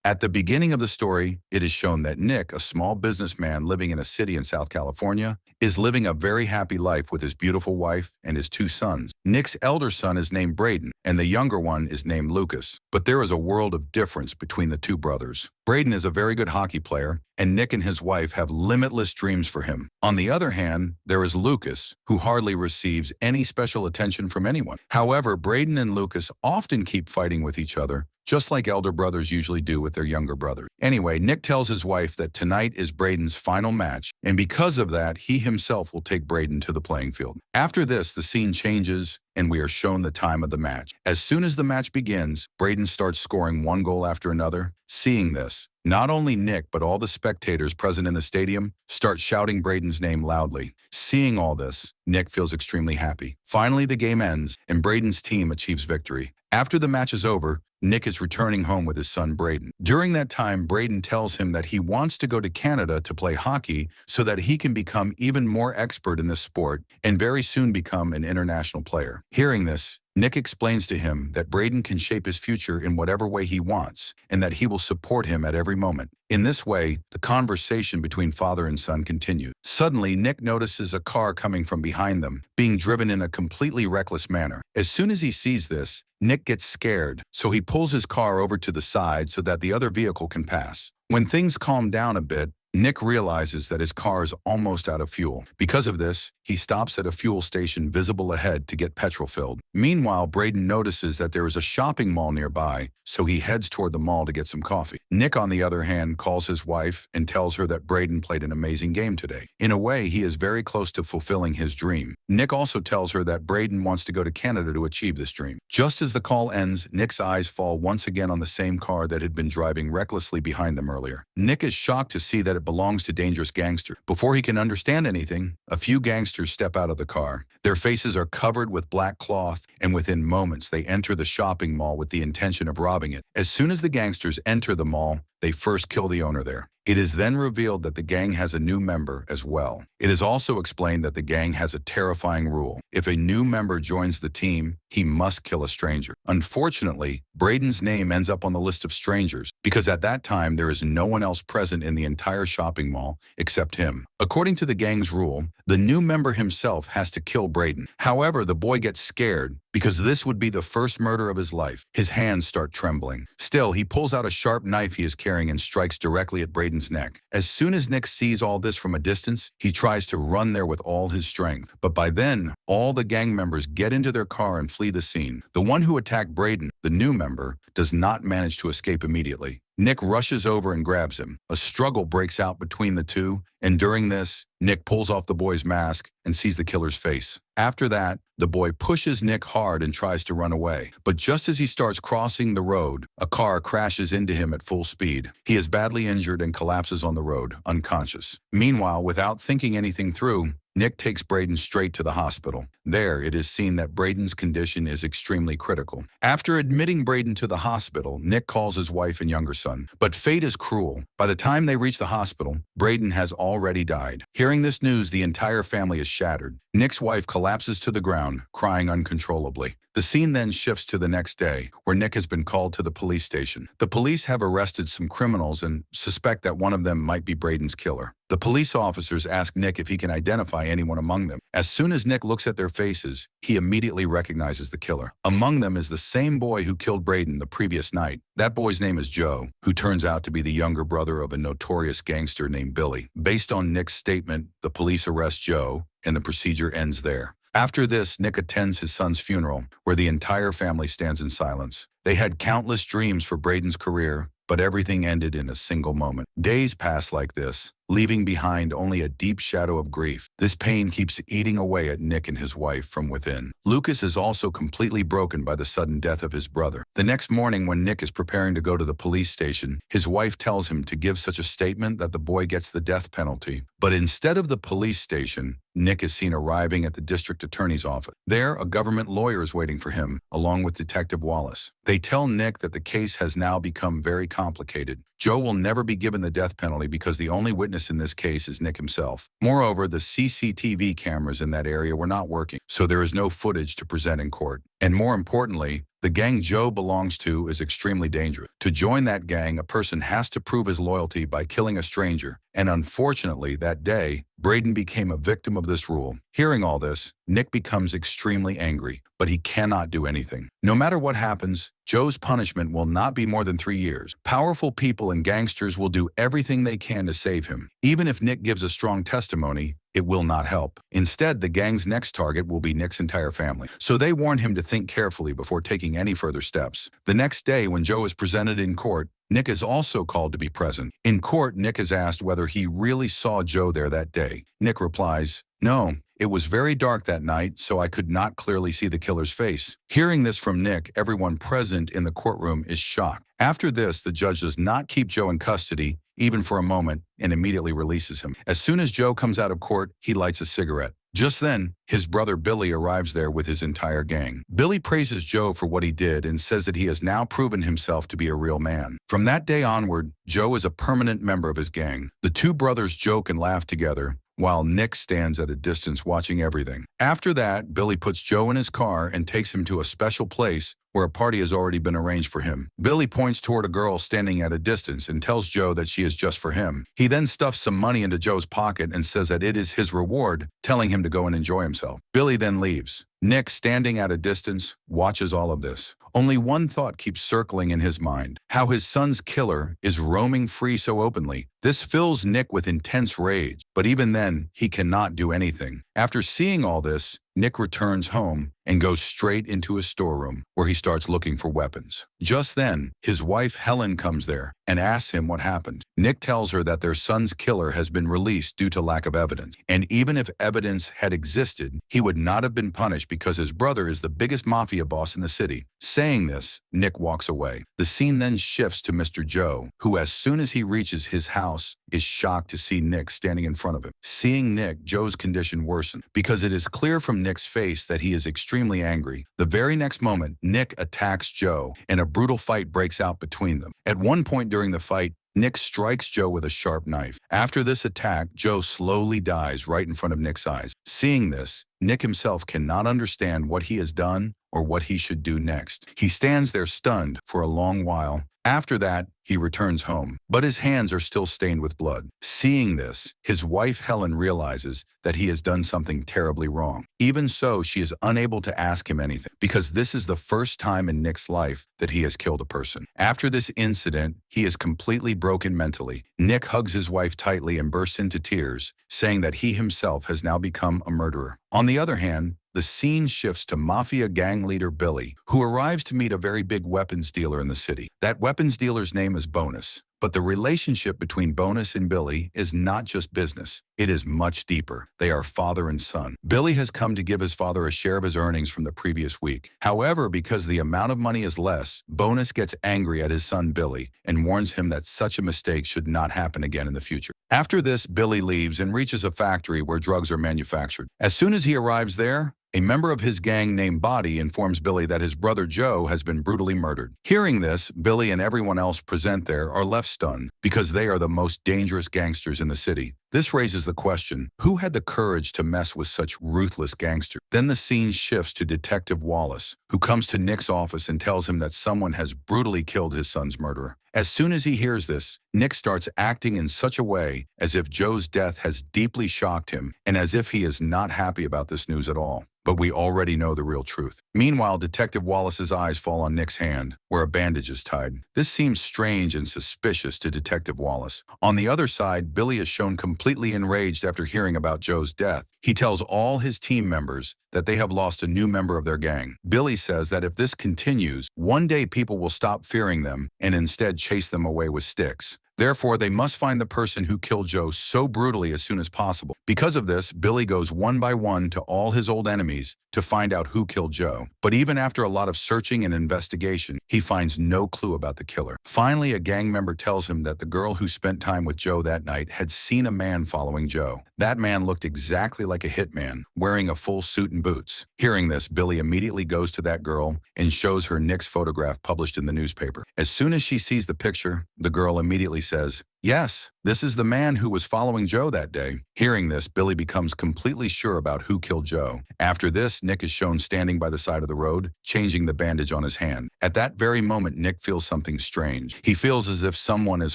At the beginning of the story, it is shown that Nick, a small businessman living in a city in South California, is living a very happy life with his beautiful wife and his two sons. Nick's elder son is named Braden, and the younger one is named Lucas. But there is a world of difference between the two brothers. Braden is a very good hockey player, and Nick and his wife have limitless dreams for him. On the other hand, there is Lucas, who hardly receives any special attention from anyone. However, Braden and Lucas often keep fighting with each other, just like elder brothers usually do with their younger brothers. Anyway, Nick tells his wife that tonight is Braden's final match, and because of that, he himself will take Braden to the playing field. After this, the scene changes, and we are shown the time of the match. As soon as the match begins, Braden starts scoring one goal after another. Seeing this, not only Nick, but all the spectators present in the stadium start shouting Braden's name loudly. Seeing all this, Nick feels extremely happy. Finally, the game ends, and Braden's team achieves victory. After the match is over, Nick is returning home with his son Braden. During that time, Braden tells him that he wants to go to Canada to play hockey so that he can become even more expert in this sport and very soon become an international player. Hearing this, Nick explains to him that Braden can shape his future in whatever way he wants and that he will support him at every moment. In this way, the conversation between father and son continues. Suddenly, Nick notices a car coming from behind them, being driven in a completely reckless manner. As soon as he sees this, Nick gets scared, so he pulls his car over to the side so that the other vehicle can pass. When things calm down a bit, Nick realizes that his car is almost out of fuel. Because of this, he stops at a fuel station visible ahead to get petrol filled. Meanwhile, Braden notices that there is a shopping mall nearby, so he heads toward the mall to get some coffee. Nick, on the other hand, calls his wife and tells her that Braden played an amazing game today. In a way, he is very close to fulfilling his dream. Nick also tells her that Braden wants to go to Canada to achieve this dream. Just as the call ends, Nick's eyes fall once again on the same car that had been driving recklessly behind them earlier. Nick is shocked to see that it belongs to dangerous gangsters. Before he can understand anything, a few gangsters step out of the car. Their faces are covered with black cloth, and within moments they enter the shopping mall with the intention of robbing it. As soon as the gangsters enter the mall, they first kill the owner there. It is then revealed that the gang has a new member as well. It is also explained that the gang has a terrifying rule. If a new member joins the team, he must kill a stranger. Unfortunately, Braden's name ends up on the list of strangers because at that time there is no one else present in the entire shopping mall except him. According to the gang's rule, the new member himself has to kill Braden. However, the boy gets scared because this would be the first murder of his life. His hands start trembling. Still, he pulls out a sharp knife he is carrying and strikes directly at Braden's neck. As soon as Nick sees all this from a distance, he tries to run there with all his strength. But by then, all the gang members get into their car and flee the scene. The one who attacked Braden, the new member, does not manage to escape immediately. Nick rushes over and grabs him. A struggle breaks out between the two, and during this, Nick pulls off the boy's mask and sees the killer's face. After that, the boy pushes Nick hard and tries to run away. But just as he starts crossing the road, a car crashes into him at full speed. He is badly injured and collapses on the road, unconscious. Meanwhile, without thinking anything through, Nick takes Braden straight to the hospital. There, it is seen that Braden's condition is extremely critical. After admitting Braden to the hospital, Nick calls his wife and younger son. But fate is cruel. By the time they reach the hospital, Braden has already died. Hearing this news, the entire family is shattered. Nick's wife collapses to the ground, crying uncontrollably. The scene then shifts to the next day, where Nick has been called to the police station. The police have arrested some criminals and suspect that one of them might be Braden's killer. The police officers ask Nick if he can identify anyone among them. As soon as Nick looks at their faces, he immediately recognizes the killer. Among them is the same boy who killed Braden the previous night. That boy's name is Joe, who turns out to be the younger brother of a notorious gangster named Billy. Based on Nick's statement, the police arrest Joe, and the procedure ends there. After this, Nick attends his son's funeral, where the entire family stands in silence. They had countless dreams for Braden's career, but everything ended in a single moment. Days pass like this, leaving behind only a deep shadow of grief. This pain keeps eating away at Nick and his wife from within. Lucas is also completely broken by the sudden death of his brother. The next morning, when Nick is preparing to go to the police station, his wife tells him to give such a statement that the boy gets the death penalty. But instead of the police station, Nick is seen arriving at the district attorney's office. There, a government lawyer is waiting for him, along with Detective Wallace. They tell Nick that the case has now become very complicated. Joe will never be given the death penalty because the only witness witness in this case is Nick himself. Moreover, the CCTV cameras in that area were not working, so there is no footage to present in court. And more importantly, the gang Joe belongs to is extremely dangerous. To join that gang, a person has to prove his loyalty by killing a stranger. And unfortunately, that day, Braden became a victim of this rule. Hearing all this, Nick becomes extremely angry, but he cannot do anything. No matter what happens, Joe's punishment will not be more than 3 years. Powerful people and gangsters will do everything they can to save him. Even if Nick gives a strong testimony, it will not help. Instead, the gang's next target will be Nick's entire family. So they warn him to think carefully before taking any further steps. The next day, when Joe is presented in court, Nick is also called to be present. In court, Nick is asked whether he really saw Joe there that day. Nick replies, "No, it was very dark that night, so I could not clearly see the killer's face." Hearing this from Nick, everyone present in the courtroom is shocked. After this, the judge does not keep Joe in custody, even for a moment, and immediately releases him. As soon as Joe comes out of court, he lights a cigarette. Just then, his brother Billy arrives there with his entire gang. Billy praises Joe for what he did and says that he has now proven himself to be a real man. From that day onward, Joe is a permanent member of his gang. The two brothers joke and laugh together, while Nick stands at a distance watching everything. After that, Billy puts Joe in his car and takes him to a special place where a party has already been arranged for him. Billy points toward a girl standing at a distance and tells Joe that she is just for him. He then stuffs some money into Joe's pocket and says that it is his reward, telling him to go and enjoy himself. Billy then leaves. Nick, standing at a distance, watches all of this. Only one thought keeps circling in his mind: how his son's killer is roaming free so openly. This fills Nick with intense rage, but even then, he cannot do anything. After seeing all this, Nick returns home and goes straight into his storeroom, where he starts looking for weapons. Just then, his wife Helen comes there and asks him what happened. Nick tells her that their son's killer has been released due to lack of evidence, and even if evidence had existed, he would not have been punished because his brother is the biggest mafia boss in the city. Saying this, Nick walks away. The scene then shifts to Mr. Joe, who as soon as he reaches his house, is shocked to see Nick standing in front of him. Seeing Nick, Joe's condition worsens, because it is clear from Nick's face that he is extremely angry. The very next moment, Nick attacks Joe, and a brutal fight breaks out between them. At one point during the fight, Nick strikes Joe with a sharp knife. After this attack, Joe slowly dies right in front of Nick's eyes. Seeing this, Nick himself cannot understand what he has done or what he should do next. He stands there stunned for a long while. After that, he returns home, but his hands are still stained with blood. Seeing this, his wife Helen realizes that he has done something terribly wrong. Even so, she is unable to ask him anything, because this is the first time in Nick's life that he has killed a person. After this incident, he is completely broken mentally. Nick hugs his wife tightly and bursts into tears, saying that he himself has now become a murderer. On the other hand, the scene shifts to Mafia gang leader Billy, who arrives to meet a very big weapons dealer in the city. That weapons dealer's name is Bonus, but the relationship between Bonus and Billy is not just business. It is much deeper. They are father and son. Billy has come to give his father a share of his earnings from the previous week. However, because the amount of money is less, Bonus gets angry at his son Billy and warns him that such a mistake should not happen again in the future. After this, Billy leaves and reaches a factory where drugs are manufactured. As soon as he arrives there, a member of his gang named Body informs Billy that his brother Joe has been brutally murdered. Hearing this, Billy and everyone else present there are left stunned, because they are the most dangerous gangsters in the city. This raises the question, who had the courage to mess with such ruthless gangsters? Then the scene shifts to Detective Wallace, who comes to Nick's office and tells him that someone has brutally killed his son's murderer. As soon as he hears this, Nick starts acting in such a way as if Joe's death has deeply shocked him and as if he is not happy about this news at all. But we already know the real truth. Meanwhile, Detective Wallace's eyes fall on Nick's hand, where a bandage is tied. This seems strange and suspicious to Detective Wallace. On the other side, Billy is shown completely enraged after hearing about Joe's death. He tells all his team members that they have lost a new member of their gang. Billy says that if this continues, one day people will stop fearing them and instead chase them away with sticks. Therefore, they must find the person who killed Joe so brutally as soon as possible. Because of this, Billy goes one by one to all his old enemies to find out who killed Joe. But even after a lot of searching and investigation, he finds no clue about the killer. Finally, a gang member tells him that the girl who spent time with Joe that night had seen a man following Joe. That man looked exactly like a hitman, wearing a full suit and boots. Hearing this, Billy immediately goes to that girl and shows her Nick's photograph published in the newspaper. As soon as she sees the picture, the girl immediately says, Yes, this is the man who was following Joe that day. Hearing this, Billy becomes completely sure about who killed Joe. After this, Nick is shown standing by the side of the road, changing the bandage on his hand. At that very moment, Nick feels something strange. He feels as if someone is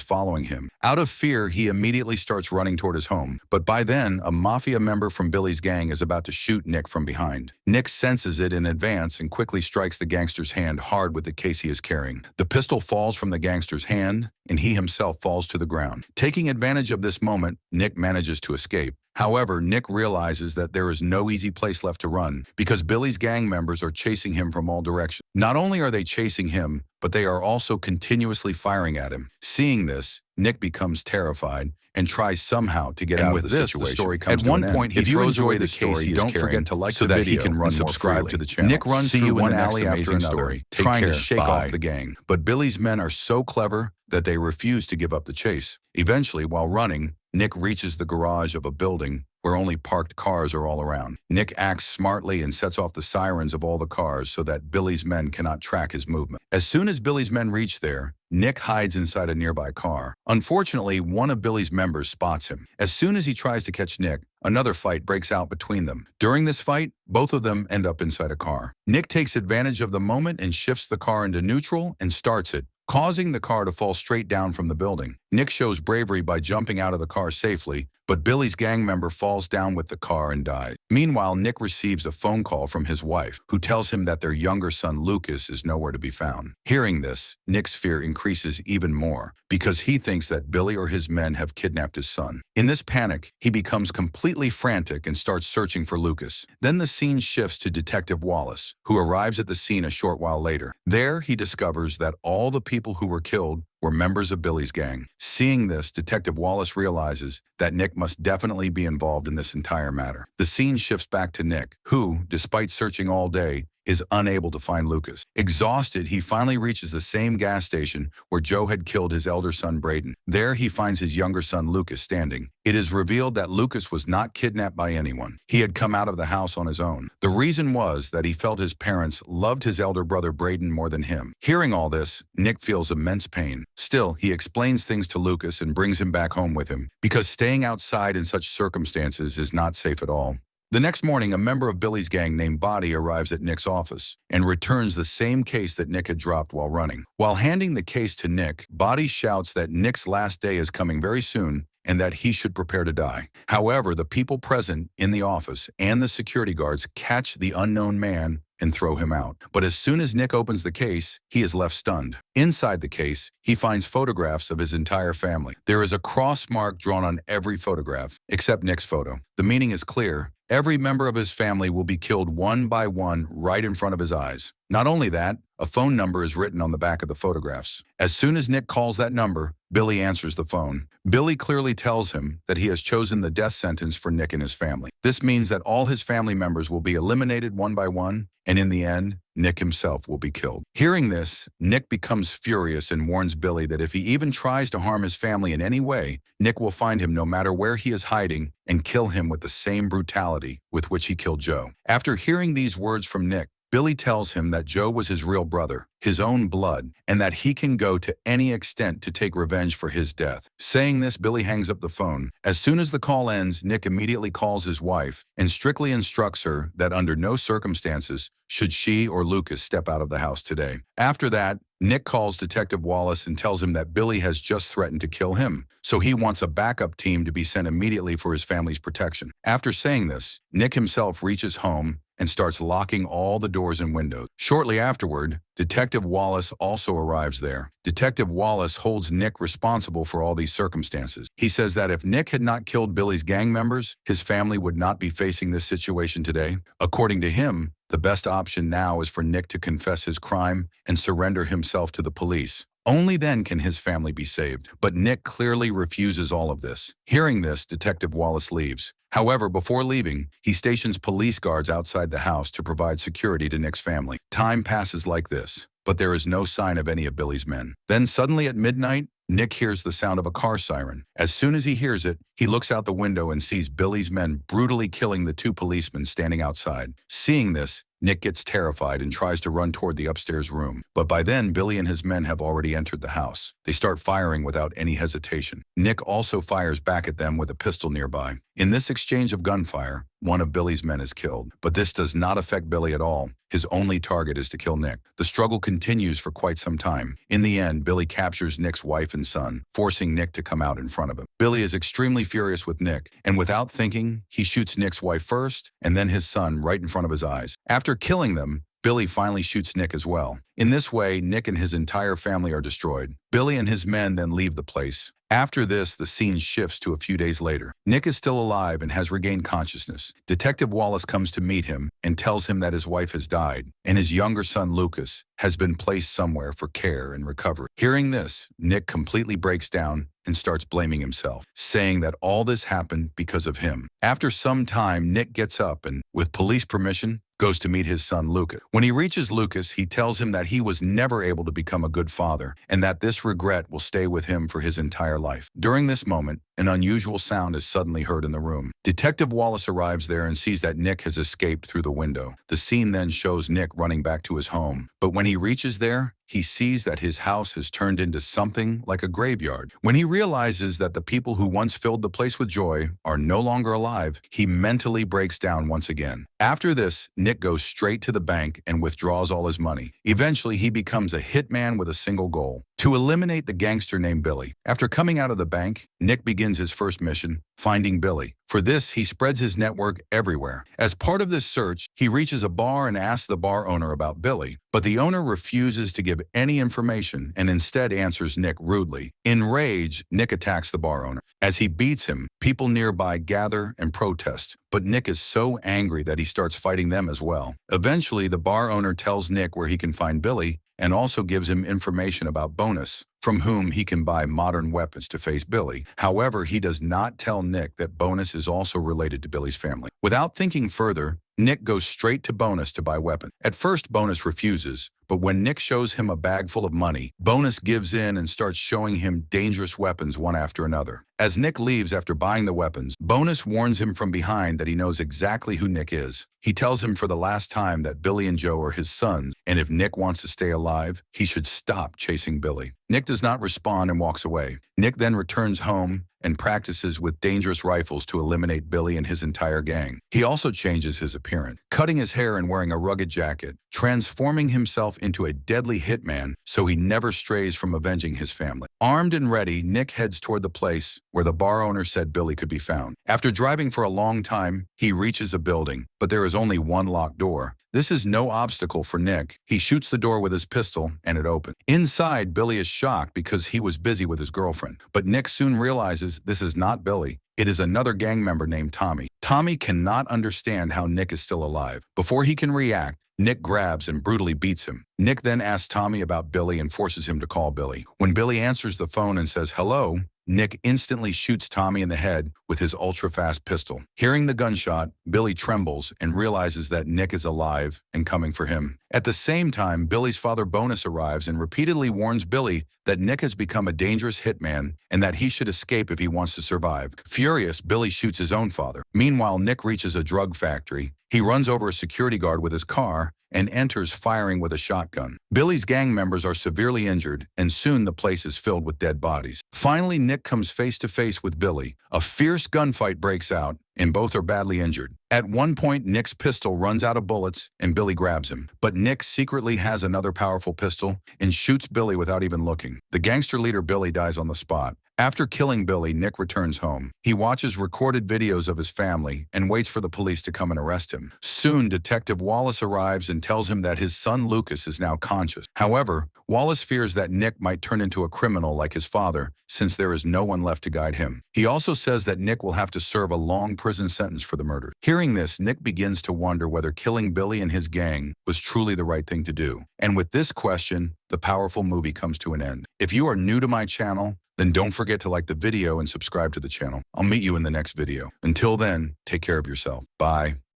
following him. Out of fear, he immediately starts running toward his home. But by then, a mafia member from Billy's gang is about to shoot Nick from behind. Nick senses it in advance and quickly strikes the gangster's hand hard with the case he is carrying. The pistol falls from the gangster's hand, and he himself falls to the ground. Taking advantage of this moment, Nick manages to escape. However, Nick realizes that there is no easy place left to run because Billy's gang members are chasing him from all directions. Not only are they chasing him, but they are also continuously firing at him. Seeing this, Nick becomes terrified and tries somehow to get out of the situation. The story comes At one point, if you enjoy the story, don't forget to like the video he can run and subscribe to the channel. Nick runs See through you in one the next alley after amazing another, story. Take trying care. to shake Bye. off the gang. But Billy's men are so clever that they refuse to give up the chase. Eventually, while running, Nick reaches the garage of a building where only parked cars are all around. Nick acts smartly and sets off the sirens of all the cars so that Billy's men cannot track his movement. As soon as Billy's men reach there, Nick hides inside a nearby car. Unfortunately, one of Billy's members spots him. As soon as he tries to catch Nick, another fight breaks out between them. During this fight, both of them end up inside a car. Nick takes advantage of the moment and shifts the car into neutral and starts it, causing the car to fall straight down from the building. Nick shows bravery by jumping out of the car safely, but Billy's gang member falls down with the car and dies. Meanwhile, Nick receives a phone call from his wife, who tells him that their younger son Lucas is nowhere to be found. Hearing this, Nick's fear increases even more because he thinks that Billy or his men have kidnapped his son. In this panic, he becomes completely frantic and starts searching for Lucas. Then the scene shifts to Detective Wallace, who arrives at the scene a short while later. There, he discovers that all the people who were killed were members of Billy's gang. Seeing this, Detective Wallace realizes that Nick must definitely be involved in this entire matter. The scene shifts back to Nick, who, despite searching all day, is unable to find Lucas. Exhausted, he finally reaches the same gas station where Joe had killed his elder son Braden. There, he finds his younger son Lucas standing. It is revealed that Lucas was not kidnapped by anyone. He had come out of the house on his own. The reason was that he felt his parents loved his elder brother Braden more than him. Hearing all this, Nick feels immense pain. Still, he explains things to Lucas and brings him back home with him, because staying outside in such circumstances is not safe at all. The next morning, a member of Billy's gang named Buddy arrives at Nick's office and returns the same case that Nick had dropped while running. While handing the case to Nick, Buddy shouts that Nick's last day is coming very soon and that he should prepare to die. However, the people present in the office and the security guards catch the unknown man and throw him out. But as soon as Nick opens the case, he is left stunned. Inside the case, he finds photographs of his entire family. There is a cross mark drawn on every photograph, except Nick's photo. The meaning is clear. Every member of his family will be killed one by one right in front of his eyes. Not only that, a phone number is written on the back of the photographs. As soon as Nick calls that number, Billy answers the phone. Billy clearly tells him that he has chosen the death sentence for Nick and his family. This means that all his family members will be eliminated one by one, and in the end, Nick himself will be killed. Hearing this, Nick becomes furious and warns Billy that if he even tries to harm his family in any way, Nick will find him no matter where he is hiding and kill him with the same brutality with which he killed Joe. After hearing these words from Nick, Billy tells him that Joe was his real brother, his own blood, and that he can go to any extent to take revenge for his death. Saying this, Billy hangs up the phone. As soon as the call ends, Nick immediately calls his wife and strictly instructs her that under no circumstances should she or Lucas step out of the house today. After that, Nick calls Detective Wallace and tells him that Billy has just threatened to kill him, so he wants a backup team to be sent immediately for his family's protection. After saying this, Nick himself reaches home and starts locking all the doors and windows. Shortly afterward, Detective Wallace also arrives there. Detective Wallace holds Nick responsible for all these circumstances. He says that if Nick had not killed Billy's gang members, his family would not be facing this situation today. According to him, the best option now is for Nick to confess his crime and surrender himself to the police. Only then can his family be saved. But Nick clearly refuses all of this. Hearing this, Detective Wallace leaves. However, before leaving, he stations police guards outside the house to provide security to Nick's family. Time passes like this, but there is no sign of any of Billy's men. Then suddenly at midnight, Nick hears the sound of a car siren. As soon as he hears it, he looks out the window and sees Billy's men brutally killing the two policemen standing outside. Seeing this, Nick gets terrified and tries to run toward the upstairs room. But by then, Billy and his men have already entered the house. They start firing without any hesitation. Nick also fires back at them with a pistol nearby. In this exchange of gunfire, one of Billy's men is killed. But this does not affect Billy at all. His only target is to kill Nick. The struggle continues for quite some time. In the end, Billy captures Nick's wife and son, forcing Nick to come out in front of him. Billy is extremely furious with Nick, and without thinking, he shoots Nick's wife first and then his son right in front of his eyes. After killing them, Billy finally shoots Nick as well. In this way, Nick and his entire family are destroyed. Billy and his men then leave the place. After this, the scene shifts to a few days later. Nick is still alive and has regained consciousness. Detective Wallace comes to meet him and tells him that his wife has died, and his younger son, Lucas, has been placed somewhere for care and recovery. Hearing this, Nick completely breaks down and starts blaming himself, saying that all this happened because of him. After some time, Nick gets up and, with police permission, goes to meet his son Lucas. When he reaches Lucas, he tells him that he was never able to become a good father and that this regret will stay with him for his entire life. During this moment, an unusual sound is suddenly heard in the room. Detective Wallace arrives there and sees that Nick has escaped through the window. The scene then shows Nick running back to his home, but when he reaches there, he sees that his house has turned into something like a graveyard. When he realizes that the people who once filled the place with joy are no longer alive, he mentally breaks down once again. After this, Nick goes straight to the bank and withdraws all his money. Eventually, he becomes a hitman with a single goal: to eliminate the gangster named Billy. After coming out of the bank, Nick begins his first mission, finding Billy. For this, he spreads his network everywhere. As part of this search, he reaches a bar and asks the bar owner about Billy, but the owner refuses to give any information and instead answers Nick rudely. Enraged, Nick attacks the bar owner. As he beats him, people nearby gather and protest, but Nick is so angry that he starts fighting them as well. Eventually, the bar owner tells Nick where he can find Billy and also gives him information about Bonus, from whom he can buy modern weapons to face Billy. However, he does not tell Nick that Bonus is also related to Billy's family. Without thinking further, Nick goes straight to Bonus to buy weapons. At first, Bonus refuses, but when Nick shows him a bag full of money, Bonus gives in and starts showing him dangerous weapons one after another. As Nick leaves after buying the weapons, Bonus warns him from behind that he knows exactly who Nick is. He tells him for the last time that Billy and Joe are his sons, and if Nick wants to stay alive, he should stop chasing Billy. Nick does not respond and walks away. Nick then returns home and practices with dangerous rifles to eliminate Billy and his entire gang. He also changes his appearance, cutting his hair and wearing a rugged jacket, transforming himself into a deadly hitman so he never strays from avenging his family. Armed and ready, Nick heads toward the place where the bar owner said Billy could be found. After driving for a long time, he reaches a building, but there is only one locked door. This is no obstacle for Nick. He shoots the door with his pistol and it opens. Inside, Billy is shocked because he was busy with his girlfriend. But Nick soon realizes this is not Billy. It is another gang member named Tommy. Tommy cannot understand how Nick is still alive. Before he can react, Nick grabs and brutally beats him. Nick then asks Tommy about Billy and forces him to call Billy. When Billy answers the phone and says hello, Nick instantly shoots Tommy in the head with his ultra-fast pistol. Hearing the gunshot, Billy trembles and realizes that Nick is alive and coming for him. At the same time, Billy's father Bonus arrives and repeatedly warns Billy that Nick has become a dangerous hitman and that he should escape if he wants to survive. Furious, Billy shoots his own father. Meanwhile, Nick reaches a drug factory. He runs over a security guard with his car and enters firing with a shotgun. Billy's gang members are severely injured, and soon the place is filled with dead bodies. Finally, Nick comes face to face with Billy. A fierce gunfight breaks out, and both are badly injured. At one point, Nick's pistol runs out of bullets, and Billy grabs him. But Nick secretly has another powerful pistol and shoots Billy without even looking. The gangster leader Billy dies on the spot. After killing Billy, Nick returns home. He watches recorded videos of his family and waits for the police to come and arrest him. Soon, Detective Wallace arrives and tells him that his son Lucas is now conscious. However, Wallace fears that Nick might turn into a criminal like his father, since there is no one left to guide him. He also says that Nick will have to serve a long prison sentence for the murder. Hearing this, Nick begins to wonder whether killing Billy and his gang was truly the right thing to do. And with this question, the powerful movie comes to an end. If you are new to my channel, then don't forget to like the video and subscribe to the channel. I'll meet you in the next video. Until then, take care of yourself. Bye.